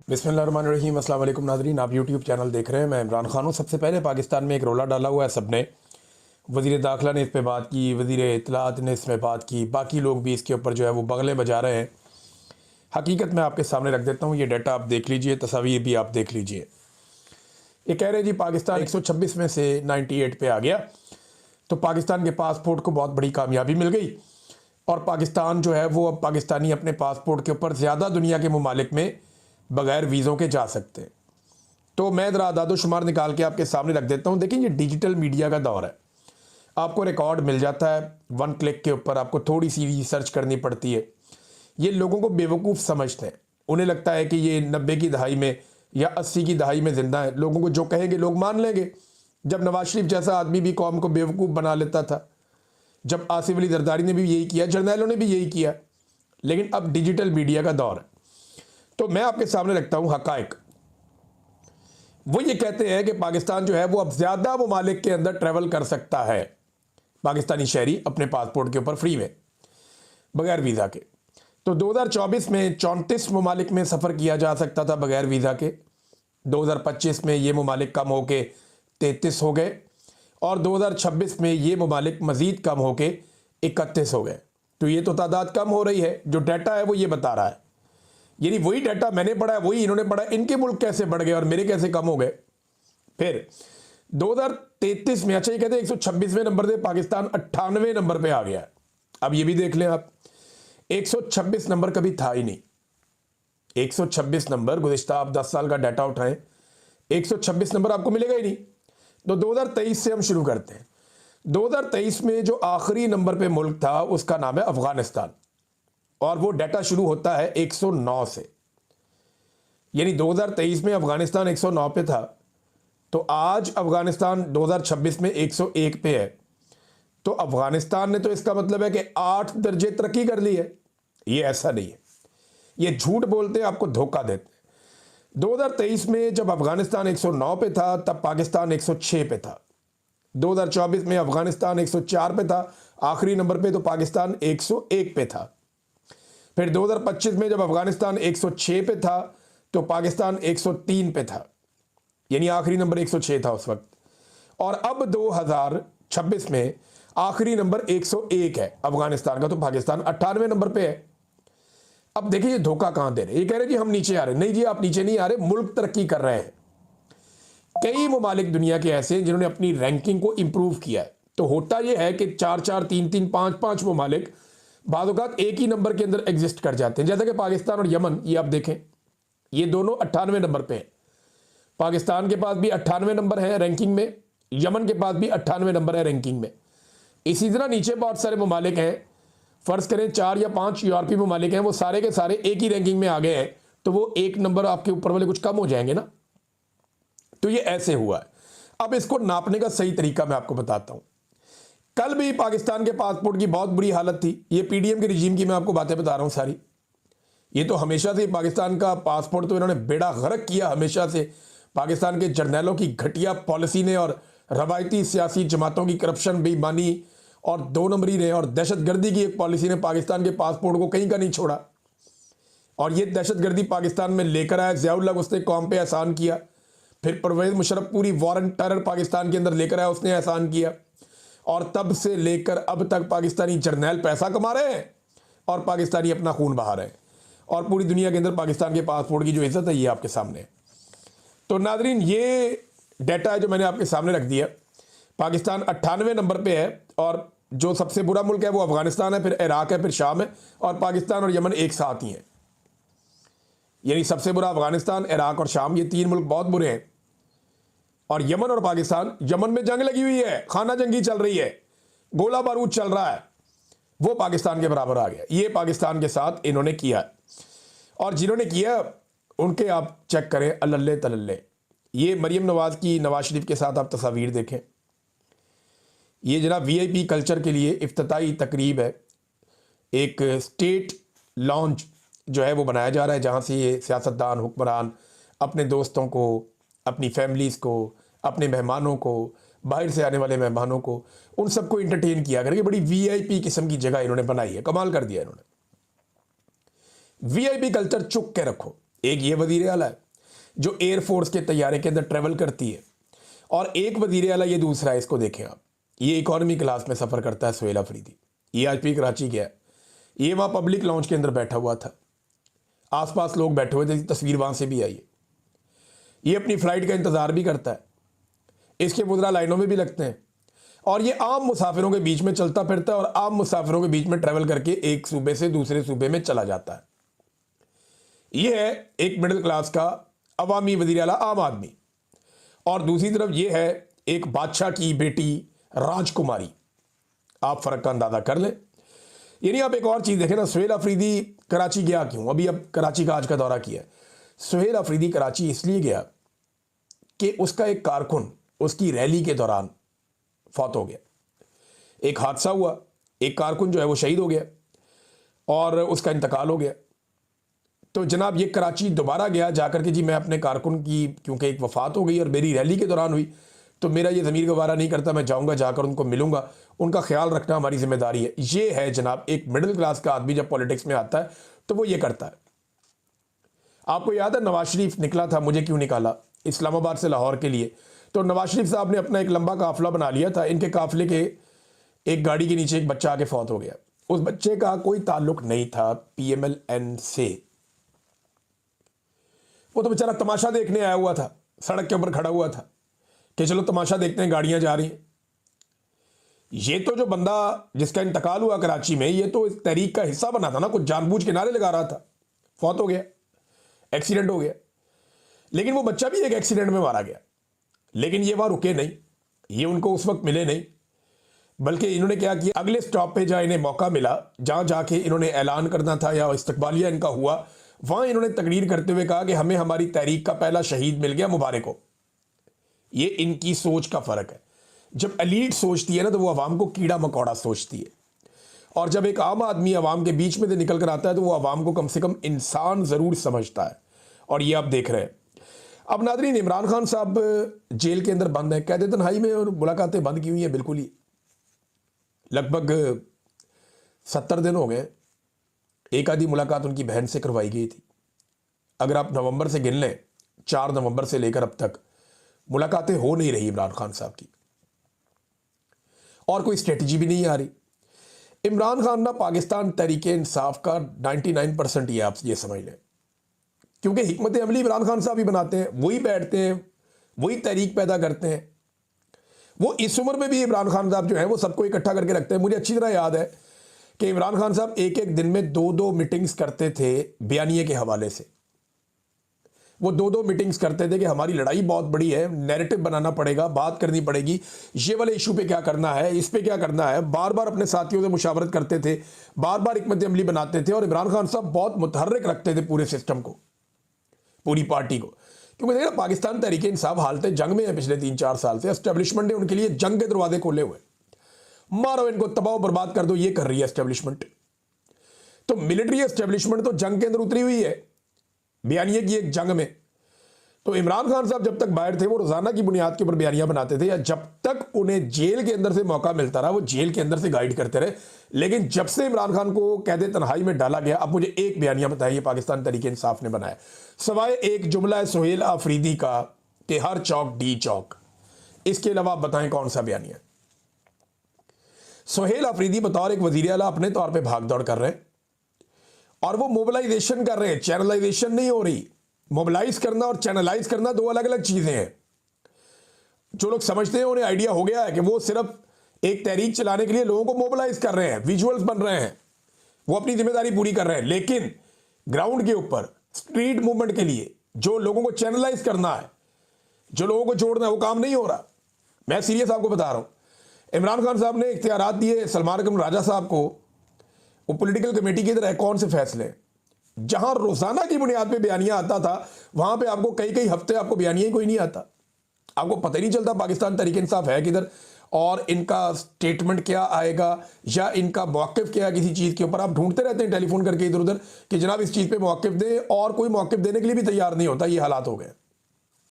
बिस्मिल्लाहिर्रहमानिर्रहीम। अस्सलाम वालेकुम नाज़रीन, आप यूट्यूब चैनल देख रहे हैं। मैं इमरान खान हूँ। सबसे पहले पाकिस्तान में एक रोला डाला हुआ है सबने। वज़ीर दाखिला ने इस पर बात की, वज़ीर इत्तलात ने इसमें बात की, बाकी लोग भी इसके ऊपर जो है वो बगले बजा रहे हैं। हकीकत मैं आपके सामने रख देता हूँ, ये डाटा आप देख लीजिए, तस्वीर भी आप देख लीजिए। ये कह रहे हैं जी पाकिस्तान 126 में से 98 पे आ गया, तो पाकिस्तान के पासपोर्ट को बहुत बड़ी कामयाबी मिल गई और पाकिस्तान जो है वो अब पाकिस्तानी अपने पासपोर्ट के ऊपर ज़्यादा दुनिया के ममालिक में बग़ैर वीज़ों के जा सकते हैं। तो मैं ज़रा आदाद शुमार निकाल के आपके सामने रख देता हूँ। देखिए, ये डिजिटल मीडिया का दौर है। आपको रिकॉर्ड मिल जाता है वन क्लिक के ऊपर, आपको थोड़ी सी रिसर्च करनी पड़ती है। ये लोगों को बेवकूफ़ समझते हैं, उन्हें लगता है कि ये 90 की दहाई में या 80 की दहाई में ज़िंदा है। लोगों को जो कहेंगे लोग मान लेंगे। जब नवाज शरीफ जैसा आदमी भी कौम को बेवकूफ़ बना लेता था, जब आसिफ अली जरदारी ने भी यही किया, जर्नैलों ने भी यही किया। लेकिन अब डिजिटल मीडिया का दौर है, तो मैं आपके सामने रखता हूँ हकायक। वो ये कहते हैं कि पाकिस्तान जो है वो अब ज़्यादा ममालिक के अंदर ट्रैवल कर सकता है, पाकिस्तानी शहरी अपने पासपोर्ट के ऊपर फ्री में बगैर वीज़ा के। तो 2024 में 34 ममालिक में सफ़र किया जा सकता था बगैर वीज़ा के। 2025 में ये ममालिक कम होके 33 हो गए और 2026 में ये ममालिक मज़ीद कम होके 31 हो गए। तो ये तो तादाद कम हो रही है, जो डाटा है वो ये बता रहा है। यानी वही डाटा मैंने पढ़ा है, वही इन्होंने पढ़ा, इनके मुल्क कैसे बढ़ गए और मेरे कैसे कम हो गए। फिर 2033 में, अच्छा ये कहते हैं 126वें नंबर से पाकिस्तान 98वें नंबर पे आ गया है। अब ये भी देख लें आप, 126 नंबर कभी था ही नहीं। 126 नंबर गुज़िश्ता आप 10 साल का डाटा उठाएं, 126 नंबर आपको मिलेगा ही नहीं। तो 2023 से हम शुरू करते हैं। 2023 में जो आखिरी नंबर पे मुल्क था उसका नाम है अफगानिस्तान, और वो डाटा शुरू होता है 109 से। यानी 2023 में अफगानिस्तान 109 पे था, तो आज अफगानिस्तान 2026 में 101 पे है। तो अफगानिस्तान ने, तो इसका मतलब है कि 8 दर्जे तरक्की कर ली है। ये ऐसा नहीं है, ये झूठ बोलते हैं, आपको धोखा देते हैं। 2023 में जब अफगानिस्तान 109 पे था तब पाकिस्तान 106 पे था। 2024 में अफगानिस्तान 104 पे था आखिरी नंबर पे, तो पाकिस्तान 101 पे था। फिर 2025 में जब अफगानिस्तान 106 पे था तो पाकिस्तान 103 पे था, यानी आखिरी नंबर 106 था उस वक्त। और अब 2026 में आखिरी नंबर 101 है अफगानिस्तान का, तो पाकिस्तान 98वें नंबर पे है। अब देखिए ये धोखा कहां दे रहे हैं। ये कह रहे हैं कि हम नीचे आ रहे हैं। नहीं जी, आप नीचे नहीं आ रहे, मुल्क तरक्की कर रहे हैं। कई ममालिक दुनिया के ऐसे हैं जिन्होंने अपनी रैंकिंग को इंप्रूव किया है। तो होता यह है कि 4-4, 3-3, 5-5 ममालिक बाज़ एक ही नंबर के अंदर एग्जिस्ट कर जाते हैं। जैसे कि पाकिस्तान और यमन, ये आप देखें, ये दोनों 98वें नंबर पे हैं। पाकिस्तान के पास भी 98वें नंबर है रैंकिंग में, यमन के पास भी 98वें नंबर है रैंकिंग में। इसी तरह नीचे बहुत सारे ममालिक हैं, फ़र्ज़ करें 4 या 5 यूरोपीय ममालिक हैं, वो सारे के सारे एक ही रैंकिंग में आ गए हैं, तो वो एक नंबर आपके ऊपर वाले कुछ कम हो जाएंगे ना। तो ये ऐसे हुआ है। अब इसको नापने का सही तरीका मैं आपको बताता हूँ। कल भी पाकिस्तान के पासपोर्ट की बहुत बुरी हालत थी। ये पीडीएम के रिजीम की मैं आपको बातें बता रहा हूँ सारी। ये तो हमेशा से पाकिस्तान का पासपोर्ट तो इन्होंने बेड़ा गर्क किया हमेशा से। पाकिस्तान के जर्नैलों की घटिया पॉलिसी ने और रवायती सियासी जमातों की करप्शन, बेईमानी और 2 नंबरी ने और दहशतगर्दी की एक पॉलिसी ने पाकिस्तान के पासपोर्ट को कहीं का नहीं छोड़ा। और ये दहशतगर्दी पाकिस्तान में लेकर आया ज़ियाउल हक, उसने कौम पे एहसान किया। फिर परवेज़ मुशर्रफ पूरी वॉर एंड टेरर पाकिस्तान के अंदर लेकर आया, उसने एहसान किया। और तब से लेकर अब तक पाकिस्तानी जर्नैल पैसा कमा रहे हैं और पाकिस्तानी अपना खून बहा रहे हैं, और पूरी दुनिया के अंदर पाकिस्तान के पासपोर्ट की जो इज्जत है ये आपके सामने है। तो नाजरीन, ये डाटा है जो मैंने आपके सामने रख दिया। पाकिस्तान 98वें नंबर पे है, और जो सबसे बुरा मुल्क है वो अफगानिस्तान है, फिर इराक है, फिर शाम है, और पाकिस्तान और यमन एक साथ ही हैं। यानी सबसे बुरा अफगानिस्तान, इराक और शाम, ये 3 मुल्क बहुत बुरे हैं। और यमन और पाकिस्तान, यमन में जंग लगी हुई है, खाना जंगी चल रही है, गोला बारूद चल रहा है, वो पाकिस्तान के बराबर आ गया। ये पाकिस्तान के साथ इन्होंने किया है, और जिन्होंने किया उनके आप चेक करें अल्लल्ले तलल्ले। ये मरीम नवाज की नवाज शरीफ के साथ आप तस्वीर देखें। ये जनाब वीआईपी कल्चर के लिए इफ्तिताई तकरीब है। एक स्टेट लॉन्च जो है वो बनाया जा रहा है, जहाँ से ये सियासतदान, हुक्मरान अपने दोस्तों को, अपनी फैमिलीज़ को, अपने मेहमानों को, बाहर से आने वाले मेहमानों को, उन सबको इंटरटेन किया करके बड़ी वीआईपी किस्म की जगह इन्होंने बनाई है। कमाल कर दिया इन्होंने। वीआईपी कल्चर चुक के रखो, एक ये वज़ीर आला है जो एयरफोर्स के तैयारे के अंदर ट्रेवल करती है, और एक वज़ीर आला ये दूसरा है, इसको देखें आप, ये इकॉनमी क्लास में सफ़र करता है, सुहेल अफरीदी। ये आज भी कराची गया, ये वहाँ पब्लिक लॉन्च के अंदर बैठा हुआ था, आसपास लोग बैठे हुए थे, तस्वीर वहाँ से भी आई है। ये अपनी फ़्लाइट का इंतज़ार भी करता है, इसके मुद्रा लाइनों में भी लगते हैं, और ये आम मुसाफिरों के बीच में चलता फिरता है और आम मुसाफिरों के बीच में ट्रैवल करके एक सूबे से दूसरे सूबे में चला जाता है। ये है एक मिडिल क्लास का अवामी वज़ीर आला, आम आदमी, और दूसरी तरफ ये है एक बादशाह की बेटी राजकुमारी। आप फ़र्क का अंदाज़ा कर लें। यानी आप एक और चीज़ देखें ना, सुहेल अफरीदी कराची गया क्यों? अभी अब कराची का आज का दौरा किया। सुहेल अफरीदी कराची इसलिए गया कि उसका एक कारकुन उसकी रैली के दौरान फौत हो गया। एक हादसा हुआ, एक कारकुन जो है वो शहीद हो गया और उसका इंतकाल हो गया। तो जनाब ये कराची दोबारा गया जाकर के, जी मैं अपने कारकुन की, क्योंकि एक वफ़ात हो गई और मेरी रैली के दौरान हुई, तो मेरा ये ज़मीर गवारा नहीं करता, मैं जाऊंगा, जाकर उनको मिलूंगा, उनका ख्याल रखना हमारी जिम्मेदारी है। ये है जनाब एक मिडिल क्लास का आदमी जब पॉलिटिक्स में आता है तो वो ये करता है। आपको याद है नवाज शरीफ निकला था, मुझे क्यों निकाला, इस्लामाबाद से लाहौर के लिए। तो नवाज शरीफ साहब ने अपना एक लंबा काफिला बना लिया था, इनके काफिले के एक गाड़ी के नीचे एक बच्चा आके फौत हो गया। उस बच्चे का कोई ताल्लुक नहीं था PMLN से, वो तो बेचारा तमाशा देखने आया हुआ था, सड़क के ऊपर खड़ा हुआ था कि चलो तमाशा देखते हैं, गाड़ियां जा रही हैं। ये तो जो बंदा जिसका इंतकाल हुआ कराची में, ये तो इस तहरीक का हिस्सा बना था ना, कुछ जानबूझ के नारे लगा रहा था, फौत हो गया, एक्सीडेंट हो गया। लेकिन वो बच्चा भी एक एक्सीडेंट में मारा गया। लेकिन ये वहां रुके नहीं, ये उनको उस वक्त मिले नहीं, बल्कि इन्होंने क्या किया, अगले स्टॉप पे जहाँ इन्हें मौका मिला, जहाँ जाके इन्होंने ऐलान करना था या इस्तकबालिया इनका हुआ, वहां इन्होंने तकरीर करते हुए कहा कि हमें हमारी तहरीक का पहला शहीद मिल गया, मुबारक हो। ये इनकी सोच का फ़र्क है। जब एलीट सोचती है ना तो वो अवाम को कीड़ा मकोड़ा सोचती है, और जब एक आम आदमी अवाम के बीच में से निकल कर आता है तो वो अवाम को कम से कम इंसान ज़रूर समझता है। और ये आप देख रहे हैं। अब नादरीन, इमरान खान साहब जेल के अंदर बंद है, कैद तन्हाई में, और मुलाकातें बंद की हुई हैं बिल्कुल ही। लगभग 70 दिन हो गए, एक आधी मुलाकात उनकी बहन से करवाई गई थी। अगर आप नवंबर से गिन लें, 4 नवंबर से लेकर अब तक मुलाकातें हो नहीं रही इमरान खान साहब की, और कोई स्ट्रेटजी भी नहीं आ रही। इमरान खान ना पाकिस्तान तहरीक इंसाफ का 99% ही आप ये समझ लें, क्योंकि हिकमत अमली इमरान खान साहब ही बनाते हैं, वही बैठते हैं, वही तहरीक पैदा करते हैं। वो इस उम्र में भी इमरान खान साहब जो है वो सबको इकट्ठा करके रखते हैं। मुझे अच्छी तरह याद है कि इमरान खान साहब एक एक दिन में 2-2 मीटिंग्स करते थे बयानिए के हवाले से। वो 2-2 मीटिंग्स करते थे कि हमारी लड़ाई बहुत बड़ी है, नैरेटिव बनाना पड़ेगा, बात करनी पड़ेगी, ये वाले इशू पे क्या करना है, इस पे क्या करना है। बार बार अपने साथियों से मुशावरत करते थे, बार बार हिकमत अमली बनाते थे, और इमरान खान साहब बहुत मुतहर्रिक रखते थे पूरे सिस्टम को, पूरी पार्टी को। क्योंकि देखिए पाकिस्तान तहरीक इंसाफ हालत जंग में है पिछले 3-4 साल से। एस्टेब्लिशमेंट ने उनके लिए जंग के दरवाजे खोले हुए, मारो इनको, तबाह बर्बाद कर दो, ये कर रही है एस्टेब्लिशमेंट। तो मिलिट्री एस्टेब्लिशमेंट तो जंग के अंदर उतरी हुई है, बयानिए की एक जंग में। तो इमरान खान साहब जब तक बाहर थे वो रोजाना की बुनियाद के ऊपर बयानियां बनाते थे, या जब तक उन्हें जेल के अंदर से मौका मिलता रहा वो जेल के अंदर से गाइड करते रहे। लेकिन जब से इमरान खान को कैद तन्हाई में डाला गया, अब मुझे एक बयानिया बताइए पाकिस्तान तहरीक इंसाफ ने बनाया, सवाए एक जुमला है सुहेल अफरीदी का कि हर चौक डी चौक, इसके अलावा आप बताएं कौन सा बयानिया। सुहेल अफरीदी बतौर एक वजीर आला अपने तौर पर भाग दौड़ कर रहे हैं, और वो मोबिलाइजेशन कर रहे हैं, चैनलाइजेशन नहीं हो रही। मोबिलाइज करना और चैनलाइज करना दो अलग अलग चीजें हैं। जो लोग समझते हैं उन्हें आइडिया हो गया है कि वो सिर्फ एक तहरीक चलाने के लिए लोगों को मोबिलाइज कर रहे हैं, विजुअल्स बन रहे हैं, वो अपनी जिम्मेदारी पूरी कर रहे हैं। लेकिन ग्राउंड के ऊपर स्ट्रीट मूवमेंट के लिए जो लोगों को चैनलाइज करना है, जो लोगों को जोड़ना है, वो काम नहीं हो रहा। मैं सीरियस आपको बता रहा हूं। इमरान खान साहब ने इख्तियारात दिए सलमान अकरम राजा साहब को, वो पॉलिटिकल कमेटी की तरह कौन से फैसले, जहां रोजाना की बुनियाद पे बयानिया आता था, वहां पे आपको कई कई हफ्ते आपको बयानिया ही कोई नहीं आता, आपको पता ही नहीं चलता पाकिस्तान तहरीक इंसाफ है किधर, और इनका स्टेटमेंट क्या आएगा या इनका मौक़िफ़ क्या है किसी चीज़ के ऊपर। आप ढूंढते रहते हैं टेलीफोन करके इधर उधर कि जनाब इस चीज़ पे मौक़िफ़ दें, और कोई मौक़िफ़ देने के लिए भी तैयार नहीं होता। ये हालात हो गए।